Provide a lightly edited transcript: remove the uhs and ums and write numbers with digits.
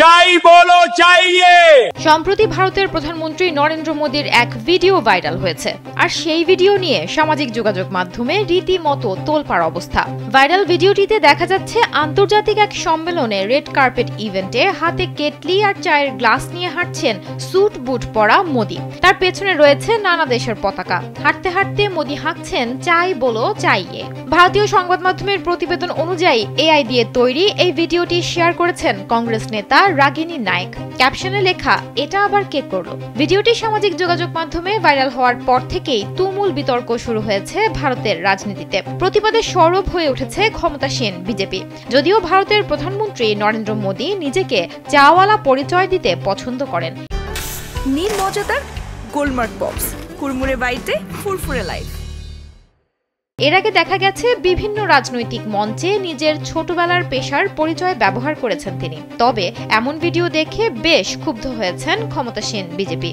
চাই বলো চাইয়ে। সম্প্রতি ভারতের প্রধানমন্ত্রী নরেন্দ্র মোদীর এক ভিডিও ভাইরাল হয়েছে, আর সেই ভিডিও নিয়ে সামাজিক যোগাযোগ মাধ্যমে রীতিমতো তোলপাড় অবস্থা। ভাইরাল ভিডিওটিতে দেখা যাচ্ছে আন্তর্জাতিক এক সম্মেলনে রেড কার্পেট ইভেন্টে হাতে কেটলি আর চায়ের গ্লাস নিয়ে হাঁটছেন স্যুট বুট পরা মোদী। তার পেছনে রয়েছে নানা দেশের পতাকা। হাঁটতে হাঁটতে মোদী হাঁকছেন চাই বলো চাইয়ে। ভারতীয় সংবাদ মাধ্যমের প্রতিবেদন অনুযায়ী এআই দিয়ে তৈরি এই ভিডিওটি শেয়ার করেছেন কংগ্রেস নেতা রাগিনী নায়েক। ক্যাপশনে লেখা, এটা আবার কে করলো। ভিডিওটি সামাজিক যোগাযোগ মাধ্যমে ভাইরাল হওয়ার পর থেকেই তুমুল বিতর্ক শুরু হয়েছে ভারতের রাজনীতিতে। প্রতিবাদে সরব হয়ে উঠেছে ক্ষমতাসীন বিজেপি। যদিও ভারতের প্রধানমন্ত্রী নরেন্দ্র মোদী নিজেকে চাওয়ালা পরিচয় দিতে পছন্দ করেন। নীল মজাদার গোলমার্ক পপস, কুড়মুড়ে বাইটে ফুরফুরে লাইফ। এর আগে দেখা গেছে বিভিন্ন রাজনৈতিক মঞ্চে নিজের ছোটবেলার পেশার পরিচয় ব্যবহার করেছেন তিনি। তবে এমন ভিডিও দেখে বেশ ক্ষুব্ধ হয়েছেন ক্ষমতাসীন বিজেপি।